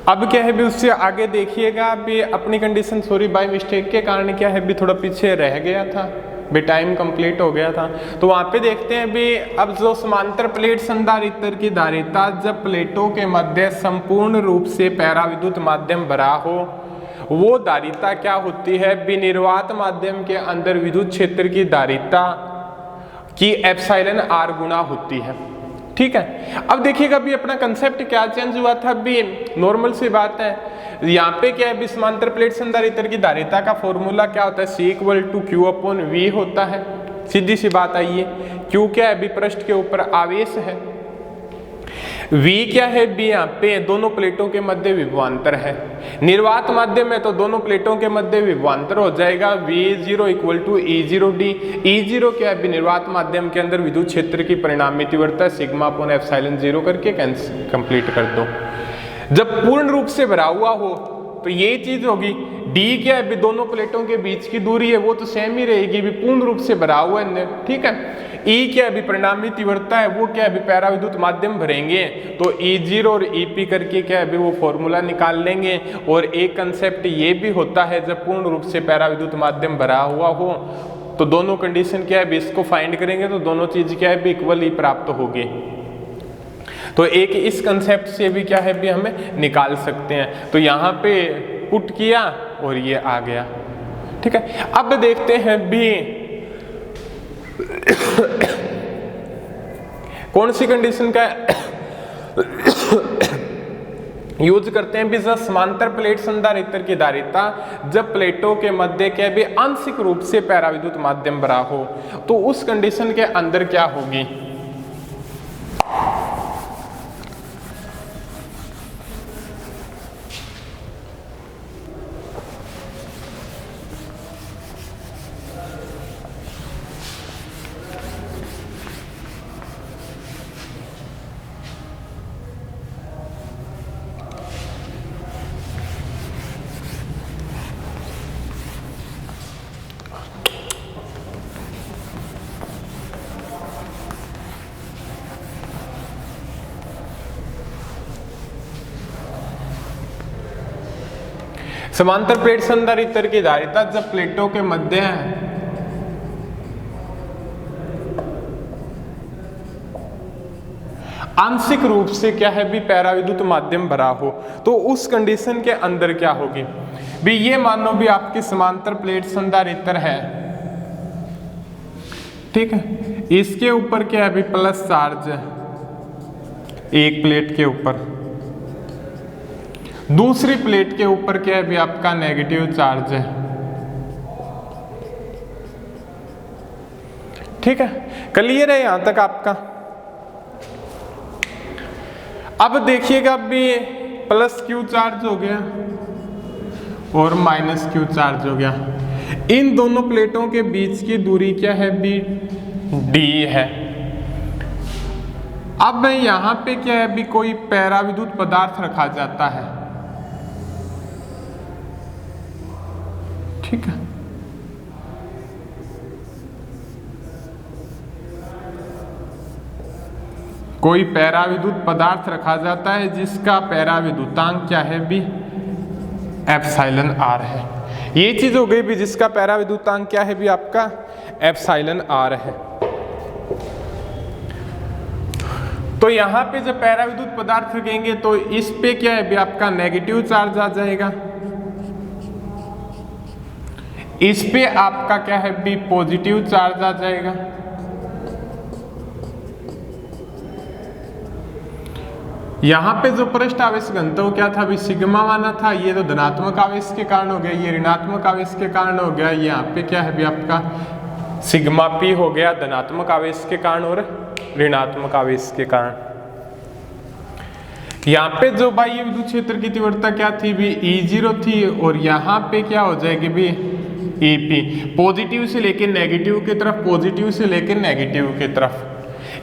अब क्या है भी उससे आगे देखिएगा अभी अपनी कंडीशन, सॉरी बाय मिस्टेक के कारण क्या है भी थोड़ा पीछे रह गया था, भी टाइम कंप्लीट हो गया था। तो वहाँ पे देखते हैं भी अब जो समांतर प्लेट संधारित्र की धारिता जब प्लेटों के मध्य संपूर्ण रूप से पैराविद्युत माध्यम भरा हो, वो धारिता क्या होती है, विनिर्वात माध्यम के अंदर विद्युत क्षेत्र की धारिता की एप्सिलॉन आर गुना होती है। ठीक है, अब देखिएगा भी अपना कंसेप्ट क्या चेंज हुआ था, भी नॉर्मल सी बात है। यहाँ पे क्या है, समांतर प्लेट संधारित्र की धारिता का फॉर्मूला क्या होता है, C=Q/V होता है। सीधी सी बात आई है, Q क्या है, विपृष्ठ के ऊपर आवेश है, V क्या है, B यहाँ पे दोनों प्लेटों के मध्य विभवांतर है। निर्वात माध्यम है तो दोनों प्लेटों के मध्य विभवांतर हो जाएगा V0 = E0d। E0 क्या है, निर्वात माध्यम के अंदर विद्युत क्षेत्र की परिणामी तीव्रता σ/ε0 करके कंप्लीट कर दो। जब पूर्ण रूप से भरा हुआ हो तो ये चीज होगी। D क्या है, दोनों प्लेटों के बीच की दूरी है वो तो सेम ही रहेगी, भी पूर्ण रूप से भरा हुआ है। ठीक है, E क्या है, परिणामी तीव्रता है वो क्या है, पैराविद्युत माध्यम भरेंगे तो E0 और EP करके क्या है वो फॉर्मूला निकाल लेंगे। और एक कंसेप्ट ये भी होता है, जब पूर्ण रूप से पैराविद्युत माध्यम भरा हुआ हो तो दोनों कंडीशन क्या है, इसको फाइंड करेंगे तो दोनों चीज क्या है, इक्वल ही प्राप्त होगी। तो एक इस कंसेप्ट से भी क्या है, भी हमें निकाल सकते हैं। तो यहाँ पे पुट किया और ये आ गया। ठीक है, अब देखते हैं भी कौन सी कंडीशन का यूज करते हैं भी, जब समांतर प्लेट संधारित्र की धारिता जब प्लेटों के मध्य क्या भी आंशिक रूप से पैराविद्युत माध्यम भरा हो तो उस कंडीशन के अंदर क्या होगी। समांतर प्लेट संधारित्र की धारिता जब प्लेटों के मध्य आंशिक रूप से क्या है भी पैराविद्युत माध्यम भरा हो तो उस कंडीशन के अंदर क्या होगी भी। ये मानो भी आपकी समांतर प्लेट संधारित्र है, ठीक है, इसके ऊपर क्या है भी प्लस चार्ज है एक प्लेट के ऊपर, दूसरी प्लेट के ऊपर क्या है भी आपका नेगेटिव चार्ज है। ठीक है, क्लियर है यहां तक आपका। अब देखिएगा भी प्लस Q चार्ज हो गया और माइनस Q चार्ज हो गया। इन दोनों प्लेटों के बीच की दूरी क्या है भी D है। अब यहां पे क्या है भी कोई पैराविद्युत पदार्थ रखा जाता है, ठीक है, कोई पैराविद्युत पदार्थ रखा जाता है जिसका पैराविद्युतांक क्या है भी एप्सिलॉन आर है। ये चीज हो गई भी जिसका पैराविद्युतांक क्या है भी आपका एप्सिलॉन आर है। तो यहां पे जब पैराविद्युत पदार्थ रखेंगे तो इस पे क्या है भी आपका नेगेटिव चार्ज आ जाएगा, इस पे आपका क्या है भी पॉजिटिव चार्ज आ जाएगा। यहाँ पे जो पृष्ठ आवेश घनत्व क्या था भी सिग्मा माना था, ये तो धनात्मक आवेश के कारण हो गया, ये ऋणात्मक आवेश के कारण हो गया। यहाँ पे क्या है भी आपका सिग्मा पी हो गया धनात्मक आवेश के कारण और ऋणात्मक आवेश के कारण। यहाँ पे जो बाह्य विद्युत क्षेत्र की तीव्रता क्या थी भी E0 थी और यहाँ पे क्या हो जाएगी भी EP, पॉजिटिव से लेकर नेगेटिव की तरफ, पॉजिटिव से लेकर नेगेटिव की तरफ।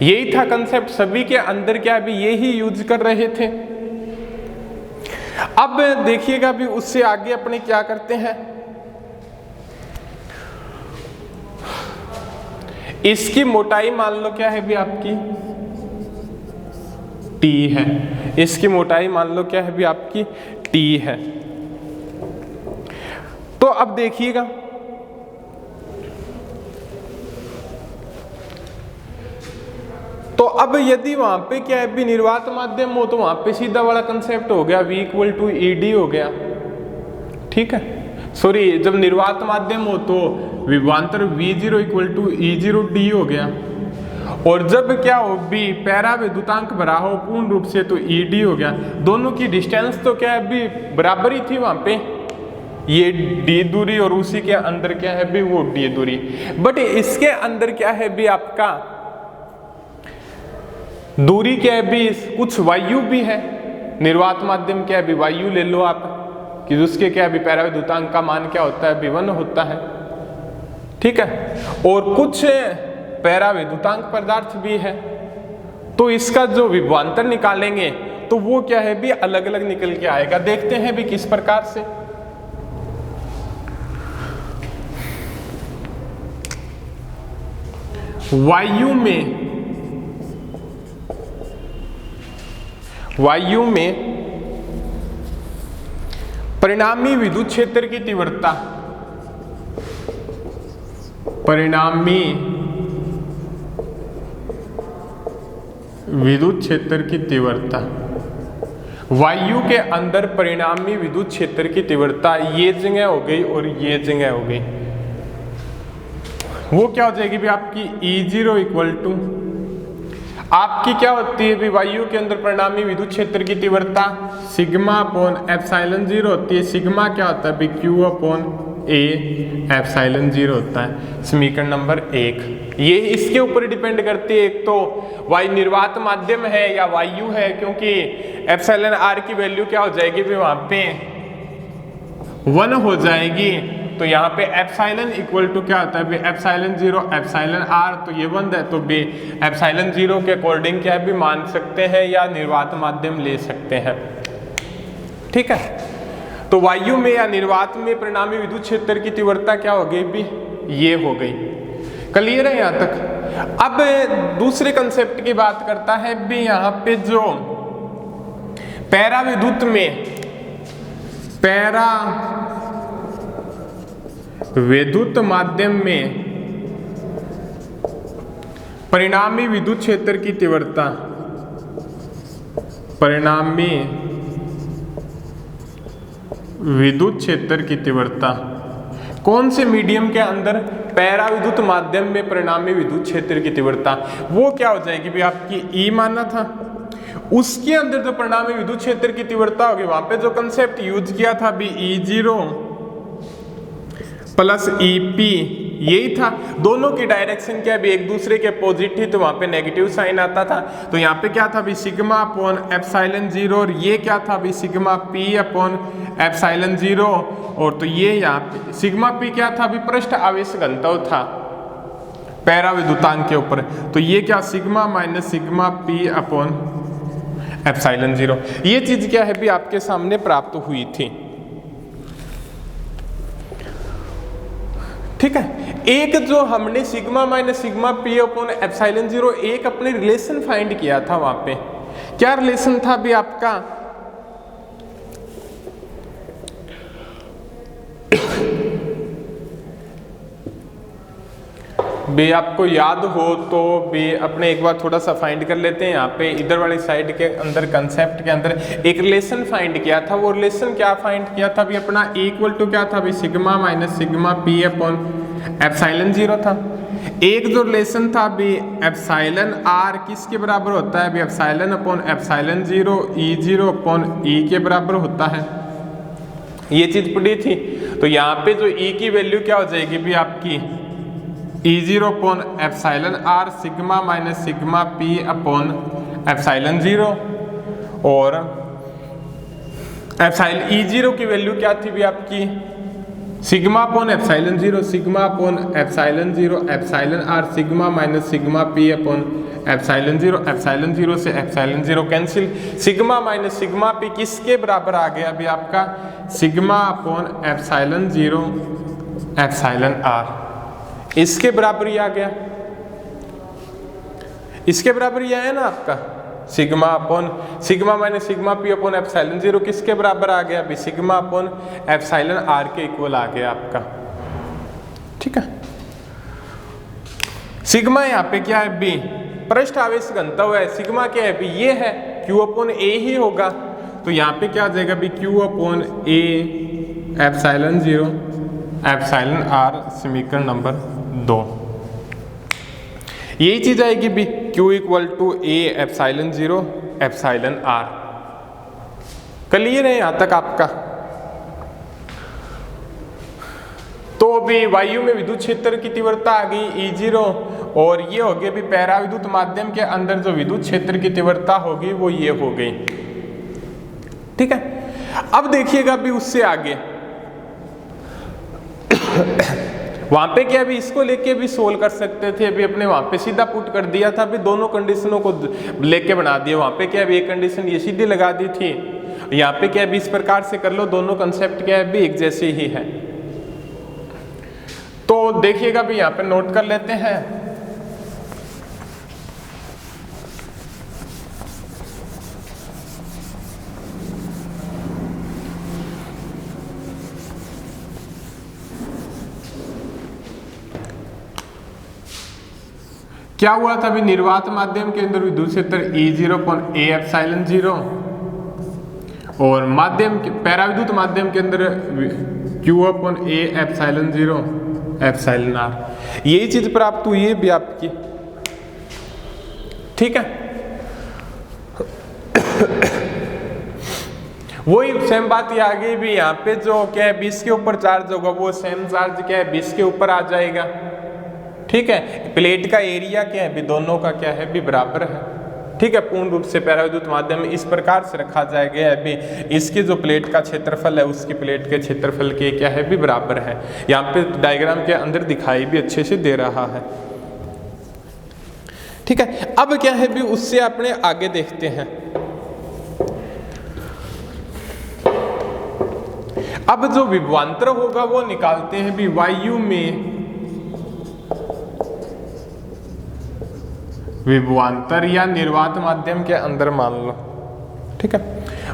यही था कंसेप्ट, सभी के अंदर क्या भी यही यूज कर रहे थे। अब देखिएगा भी उससे आगे अपने क्या करते हैं, इसकी मोटाई मान लो क्या है भी आपकी टी है, इसकी मोटाई मान लो क्या है भी आपकी टी है। तो अब देखिएगा, तो अब यदि वहां पे क्या है भी निर्वात माध्यम हो तो वहां पे सीधा वाला कंसेप्ट हो गया V इक्वल टू ED हो गया, ठीक है। सॉरी, जब निर्वात माध्यम हो तो विभवांतर V0 इक्वल टू E0D हो गया, और जब क्या हो भी पैरा विद्युतांक भरा हो पूर्ण रूप से तो ED हो गया। दोनों की डिस्टेंस तो क्या है भी बराबर ही थी वहां पे, ये D दूरी और उसी के अंदर क्या है भी वो D दूरी, बट इसके अंदर क्या है भी आपका दूरी क्या है भी कुछ वायु भी है, निर्वात माध्यम क्या है भी वायु ले लो आप, कि उसके क्या है भी पैरा विद्युतांक का मान क्या होता है, V1 होता है, ठीक है, और कुछ पैरा विद्युतांक पदार्थ भी है। तो इसका जो विभवांतर निकालेंगे तो वो क्या है भी अलग अलग निकल के आएगा। देखते हैं भी किस प्रकार से। वायु में परिणामी विद्युत क्षेत्र की तीव्रता, परिणामी विद्युत क्षेत्र की तीव्रता, वायु के अंदर परिणामी विद्युत क्षेत्र की तीव्रता ये जगह हो गई और ये जगह हो गई, वो क्या हो जाएगी भी आपकी E0 इक्वल टू आपकी क्या होती है भी वायु के अंदर परिणामी विद्युत क्षेत्र की तीव्रता सिग्मा अपॉन एप्सिलॉन 0 होती है। सिग्मा क्या होता है भी Q अपॉन A एप्सिलॉन 0 होता है। समीकरण नंबर 1 ये इसके ऊपर डिपेंड करती है, एक तो वायु निर्वात माध्यम है या वायु है, क्योंकि एप्सिलॉन R की वैल्यू क्या हो जाएगी भी वहां पे 1 हो जाएगी, तो यहाँ पे एप्सिलॉन इक्वल टू क्या होता है भी एप्सिलॉन 0 एप्सिलॉन R, तो ये 1 है, तो भी एप्सिलॉन 0 के अकॉर्डिंग क्या है भी मान सकते हैं या निर्वात माध्यम ले सकते हैं, ठीक है। तो वायु में या निर्वात में परिणामी विद्युत क्षेत्र की तीव्रता क्या हो गई भी ये हो गई। क्लियर है यहाँ तक। अब दूसरे कंसेप्ट की बात करता है भी यहाँ पे जो पैरा विद्युत में पैरा विद्युत माध्यम में परिणामी विद्युत क्षेत्र की तीव्रता, परिणामी विद्युत क्षेत्र की तीव्रता कौन से मीडियम के अंदर, पैरा विद्युत माध्यम में परिणामी विद्युत क्षेत्र की तीव्रता वो क्या हो जाएगी भी आपकी E माना था, उसके अंदर जो परिणामी विद्युत क्षेत्र की तीव्रता होगी वहां पे जो कंसेप्ट यूज किया था भी E0 प्लस EP यही था। दोनों की डायरेक्शन क्या भी एक दूसरे के अपोजिट थी, तो वहां पे नेगेटिव साइन आता था, तो यहाँ पे क्या था भी सिग्मा अपॉन एप्सिलॉन 0, और ये क्या था भी सिग्मा P अपॉन एप्सिलॉन 0, और तो ये यहाँ पे सिग्मा P क्या था भी पृष्ठ आवेश घनत्व था पैरा विद्युतांक के ऊपर, तो ये क्या sigma minus sigma P upon epsilon 0, ये चीज क्या है भी आपके सामने प्राप्त हुई थी, ठीक है। एक जो हमने sigma minus sigma P upon epsilon 0 एक अपने रिलेशन फाइंड किया था, वहां पे क्या रिलेशन था भी आपका बे आपको याद हो तो बे अपने एक बार थोड़ा सा फाइंड कर लेते हैं। यहाँ पे इधर वाली साइड के अंदर कंसेप्ट के अंदर एक रिलेशन फाइंड किया था, वो रिलेशन क्या फाइंड किया था भी अपना इक्वल टू क्या था भी sigma minus sigma P upon epsilon 0 था। एक जो रिलेशन था भी एप्सिलॉन R किसके बराबर होता है भी epsilon upon epsilon 0 E0 upon E के बराबर होता है, ये चीज पढ़ी थी। तो यहाँ पे जो E की वैल्यू क्या हो जाएगी भी आपकी E0 upon epsilon R sigma minus sigma P upon epsilon 0, और एप्सिलॉन E0 की वैल्यू क्या थी भी आपकी sigma upon epsilon 0, sigma upon epsilon 0 epsilon R sigma minus sigma P upon epsilon 0, epsilon 0 से epsilon 0 cancel, sigma minus sigma P किसके बराबर आ गया अभी आपका sigma upon epsilon 0 epsilon R, इसके बराबर ही आ गया, इसके बराबर ही आया ना आपका sigma upon sigma minus sigma P upon epsilon 0 किसके बराबर आ गया अभी, सिग्मा अपॉन एप्सिलॉन आर के इक्वल आ गया आपका। ठीक है, सिग्मा यहाँ पे क्या है बी, पृष्ठ आवेश घनत्व है, सिग्मा क्या है बी, ये है क्यू अपॉन ए ही होगा, तो यहाँ पे क्या आ जाएगा B, Q upon A epsilon 0 epsilon R, समीकरण नंबर 2। यही चीज आएगी भी, Q equal to A epsilon 0 epsilon R. Clear है यहां तक आपका? तो अभी वायु में विद्युत क्षेत्र की तीव्रता आ गई E0, और ये हो गया भी पैरा विद्युत माध्यम के अंदर जो विद्युत क्षेत्र की तीव्रता होगी वो ये हो गई। ठीक है, अब देखिएगा भी उससे आगे वहां पे क्या अभी इसको लेके भी सोल्व कर सकते थे, अभी अपने वहां पे सीधा पुट कर दिया था, अभी दोनों कंडीशनों को लेके बना दिया। वहां पे क्या अभी एक कंडीशन ये सीधी लगा दी थी, यहाँ पे क्या अभी इस प्रकार से कर लो, दोनों कंसेप्ट क्या है भी एक जैसे ही है। तो देखिएगा भी यहाँ पे नोट कर लेते हैं। क्या हुआ था अभी, निर्वात माध्यम के अंदर विद्युत क्षेत्र E0 अपॉन ए एप्सिलॉन 0, और माध्यम पैरा विद्युत माध्यम के अंदर Q upon A epsilon 0 epsilon R. यही चीज प्राप्त हुई है भी आपकी। ठीक है, वही सेम बात ये आ गई भी, यहाँ पे जो क्या है 20 के ऊपर चार्ज होगा वो सेम चार्ज क्या है 20 के ऊपर आ जाएगा। ठीक है, प्लेट का एरिया क्या है भी, दोनों का क्या है भी बराबर है। ठीक है, पूर्ण रूप से पैरा विद्युत माध्यम में इस प्रकार से रखा जाएगा अभी, इसके जो प्लेट का क्षेत्रफल है उसकी प्लेट के क्षेत्रफल के क्या है भी बराबर है। यहाँ पे डायग्राम के अंदर दिखाई भी अच्छे से दे रहा है। ठीक है, अब क्या है भी उससे अपने आगे देखते हैं। अब जो विभवांतर होगा वो निकालते हैं भी, वायु में विभवांतर या निर्वात माध्यम के अंदर मान लो। ठीक है,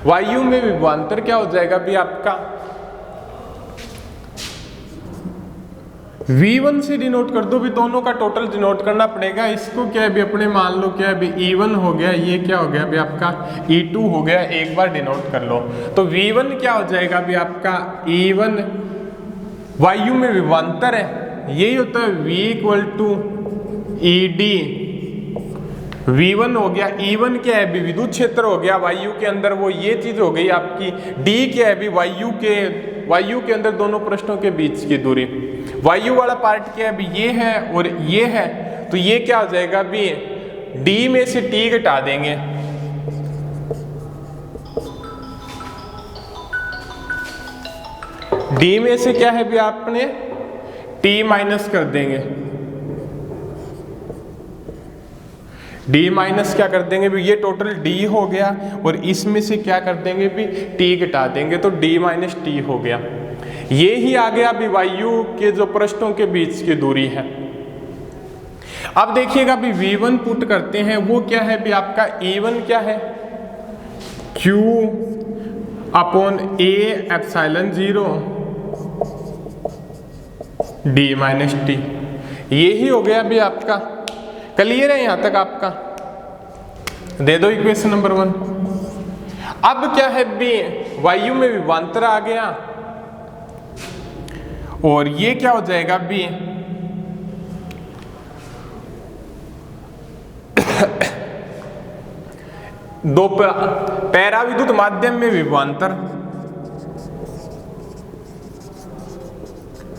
वायु में विभवांतर क्या हो जाएगा भी आपका, V1 से डिनोट कर दो भी, दोनों का टोटल डिनोट करना पड़ेगा। इसको क्या है भी अपने मान लो क्या है भी E1 हो गया, ये क्या हो गया भी आपका E2 हो गया, एक बार डिनोट कर लो। तो V1 क्या हो जाएगा भी आपका E1, वायु में विभवांतर है यही होता है V equal to ED। V1 हो गया, E1 क्या है भी विद्युत क्षेत्र हो गया वायु के अंदर, वो ये चीज हो गई आपकी। D क्या है भी वायु के अंदर दोनों पृष्ठों के बीच की दूरी। वायु वाला पार्ट क्या है भी ये है और ये है, तो ये क्या हो जाएगा भी D में से T घटा देंगे, D में से क्या है भी आपने T माइनस कर देंगे, D माइनस क्या कर देंगे भी, ये टोटल D हो गया, और इसमें से क्या कर देंगे भी T घटा देंगे, तो D माइनस T हो गया। ये ही आ गया भी वायु के जो पृष्ठों के बीच की दूरी है। अब देखिएगा भी V1 पुट करते हैं, वो क्या है भी आपका E1 क्या है Q upon A epsilon 0 D minus T। ये ही हो गया भी आपका। क्लियर है यहां तक आपका? दे दो इक्वेशन नंबर 1। अब क्या है भी वायु में विभवांतर आ गया, और ये क्या हो जाएगा भी दो पैरा विद्युत माध्यम में विभवांतर,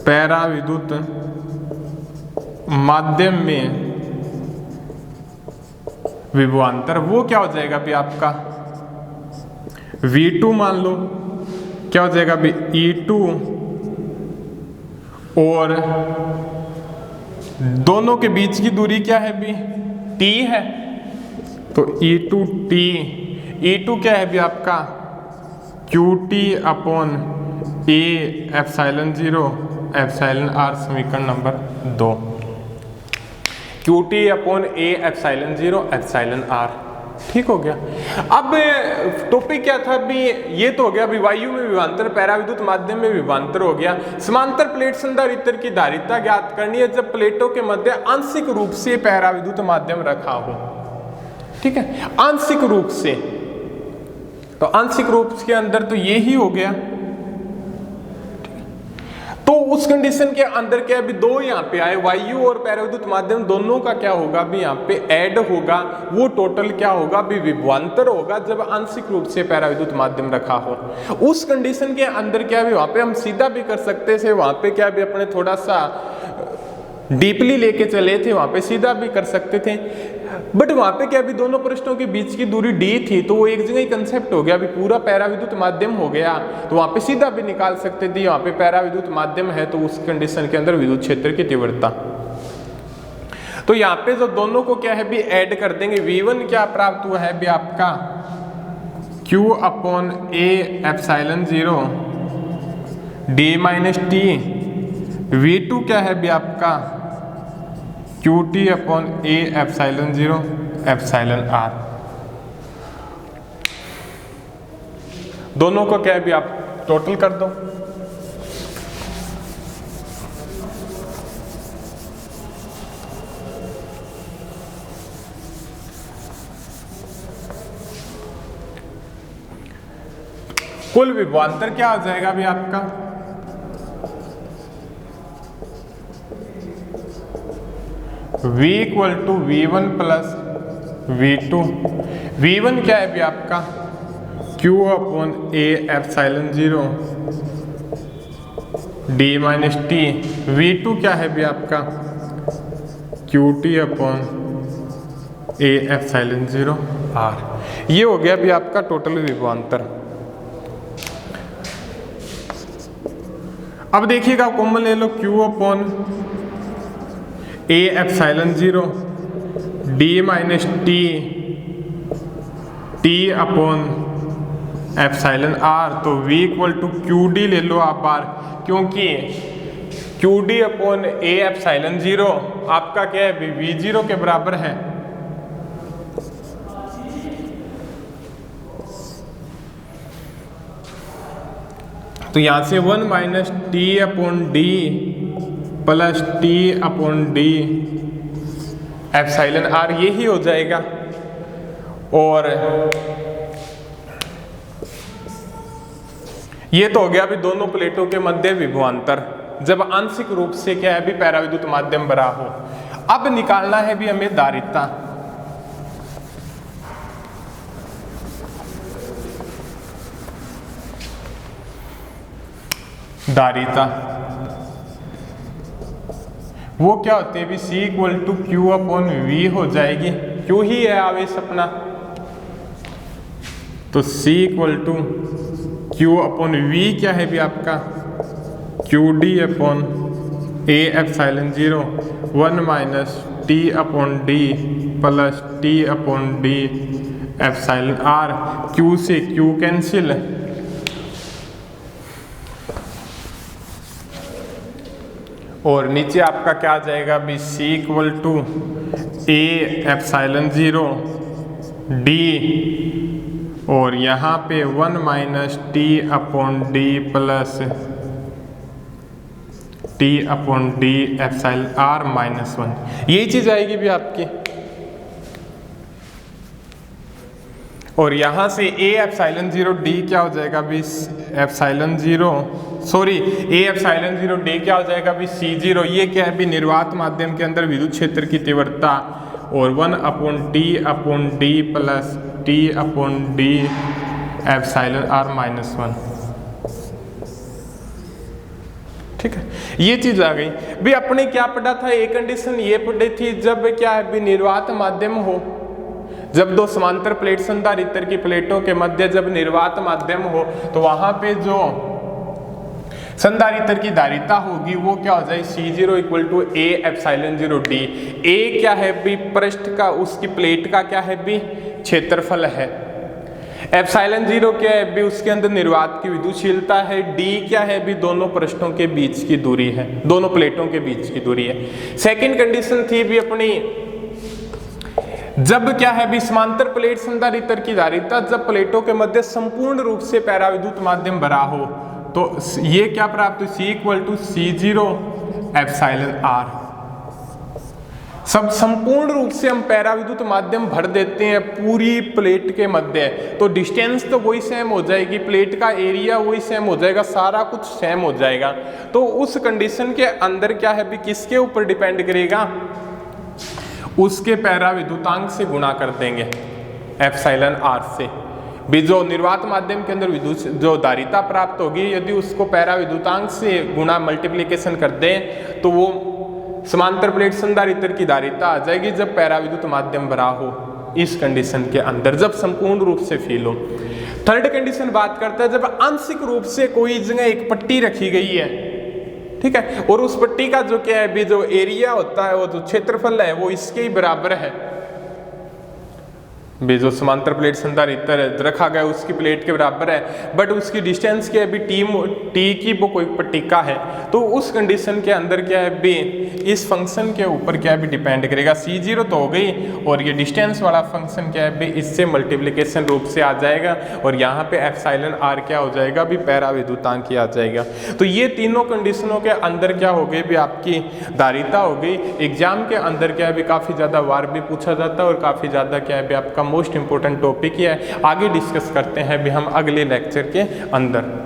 पैरा विद्युत माध्यम में विभवांतर, वो क्या हो जाएगा भी आपका V2 मान लो, क्या हो जाएगा भी E2, और दोनों के बीच की दूरी क्या है भी T है, तो E2T, E2 क्या है भी आपका QT upon A epsilon 0 epsilon R, समीकरण number 2। QT upon A epsilon 0 epsilon R। ठीक हो गया। अब टॉपिक क्या था अभी, ये तो हो गया अभी वायु में विभवांतर, पैराविद्युत माध्यम में विभवांतर हो गया। समांतर प्लेट संधारित्र की धारिता ज्ञात करनी है जब प्लेटों के मध्य आंशिक रूप से पैराविद्युत माध्यम रखा हो। ठीक है, आंशिक रूप से, तो आंशिक रूप के अंदर तो ये ही हो गया। तो उस कंडीशन के अंदर क्या अभी दो यहाँ पे आए, वायु और पैराविद्युत माध्यम दोनों का क्या होगा अभी यहाँ पे ऐड होगा, वो टोटल क्या होगा अभी विभवांतर होगा जब आंशिक रूप से पैराविद्युत माध्यम रखा हो। उस कंडीशन के अंदर क्या भी वहां पे हम सीधा भी कर सकते थे, वहां पे क्या भी अपने थोड़ा सा डीपली लेके चले थे, वहां पे सीधा भी कर सकते थे, बट वहां पे क्या भी दोनों पृष्ठों के बीच की दूरी d थी, तो वो एक जगह ही कंसेप्ट हो गया, अभी पूरा पैराविद्युत माध्यम हो गया, तो वहां पे सीधा भी निकाल सकते थे, वहां पे पैराविद्युत माध्यम है तो उस कंडीशन के अंदर विद्युत क्षेत्र की तीव्रता। तो यहाँ पे जो दोनों को क्या है भी ऐड कर देंगे, V1 क्या प्राप्त हुआ है भी आपका Q upon A epsilon 0 d minus T, V2 क्या है भी आपका QT upon A epsilon 0 epsilon R। दोनों को क्या है भी आप टोटल कर दो। कुल विभवांतर क्या हो जाएगा अभी आपका, V equal to V1 plus V2। V1 क्या है अभी आपका Q upon A epsilon 0 d minus T, V2 क्या है अभी आपका QT upon A epsilon 0 R। ये हो गया अभी आपका टोटल विभवांतर। अब देखिएगा कॉमन ले लो, Q upon A epsilon 0 d minus T, T upon epsilon R, तो V इक्वल टू QD ले लो आप बार, क्योंकि QD अपॉन A एप्सिलॉन 0 आपका क्या है V0 के बराबर है। तो यहां से 1 minus T upon D plus T upon D epsilon R, यही हो जाएगा। और ये तो हो गया अभी दोनों प्लेटों के मध्य विभवांतर जब आंशिक रूप से क्या है भी पैराविद्युत माध्यम बना हो। अब निकालना है भी हमें धारिता। धारिता वो क्या होती है भी C equal to Q upon V हो जाएगी, Q ही है आवेश अपना, तो C equal to Q upon V क्या है भी आपका QD अपॉन A epsilon 0 1 minus T upon D plus T upon D epsilon R। Q से Q कैंसिल, और नीचे आपका क्या आ जाएगा भी C equal to A epsilon 0 D, और यहाँ पे 1 minus T upon D plus T upon D epsilon R minus 1, यही चीज आएगी भी आपकी। और यहाँ से A एप्सिलॉन 0 D क्या हो जाएगा भी epsilon 0 sorry A epsilon 0 D क्या हो जाएगा भी C0। ये क्या है भी निर्वात माध्यम के अंदर विद्युत क्षेत्र की तीव्रता, और 1 upon T upon D plus T upon D epsilon R minus 1। ठीक है, ये चीज आ गई भी। अपने क्या पढ़ा था, एक कंडीशन ये पढ़ी थी जब क्या है भी निर्वात माध्यम हो, जब दो समांतर प्लेट संधारित्र की प्लेटों के मध्य जब निर्वात माध्यम हो, तो वहां पे जो संधारित्र की धारिता होगी वो क्या हो जाए C0 equal to A epsilon 0 D। A क्या है भी पृष्ठ का, उसकी प्लेट का क्या है भी क्षेत्रफल है, एप्सिलॉन 0 क्या है भी उसके अंदर निर्वात की विद्युतशीलता है, D क्या है भी दोनों पृष्ठों के बीच की दूरी है, दोनों प्लेटों के बीच की दूरी है। सेकंड कंडीशन थी भी अपनी जब क्या है भी समांतर प्लेट संधारित्र की धारिता जब प्लेटों के मध्य संपूर्ण रूप से पैराविद्युत माध्यम भरा हो तो ये क्या प्राप्त हुई, C equal to C0 epsilon R। सब संपूर्ण रूप से हम पैराविद्युत माध्यम भर देते हैं पूरी प्लेट के मध्य, तो डिस्टेंस तो वही सेम हो जाएगी, प्लेट का एरिया वही सेम हो जाएगा, सारा कुछ सेम हो जाएगा। तो उस कंडीशन के अंदर क्या है भी किसके ऊपर डिपेंड करेगा, उसके पैराविद्युतांक से गुणा कर देंगे एप्सिलॉन R से भी। जो निर्वात माध्यम के अंदर विद्युत जो धारिता प्राप्त होगी यदि उसको पैराविद्युतांक से गुणा मल्टीप्लिकेशन कर दें तो वो समांतर प्लेट संधारित्र की धारिता आ जाएगी जब पैराविद्युत माध्यम भरा हो, इस कंडीशन के अंदर जब संपूर्ण रूप से फील हो। थर्ड कंडीशन बात करता है जब आंशिक रूप से कोई जगह एक पट्टी रखी गई है, ठीक है, और उस पट्टी का जो क्या है भी जो एरिया होता है वो जो क्षेत्रफल है वो इसके ही बराबर है भी, जो समांतर प्लेट संधारित्र रखा गया उसकी प्लेट के बराबर है, बट उसकी डिस्टेंस क्या है भी टी की वो कोई पट्टिका है, तो उस कंडीशन के अंदर क्या है भी इस फंक्शन के ऊपर क्या है भी डिपेंड करेगा। C0 तो हो गई और ये डिस्टेंस वाला फंक्शन क्या है भी इससे मल्टीप्लिकेशन रूप से आ जाएगा और यहाँ पे एप्सिलॉन R क्या हो जाएगा भी पैराविद्युतांक आ जाएगा। तो ये तीनों कंडीशनों के अंदर क्या हो गई भी आपकी धारिता हो गई। एग्जाम के अंदर क्या है भी काफ़ी ज़्यादा बार भी पूछा जाता है और काफ़ी ज़्यादा क्या है भी आपका मोस्ट इंपॉर्टेंट टॉपिक है। आगे डिस्कस करते हैं भी हम अगले लेक्चर के अंदर।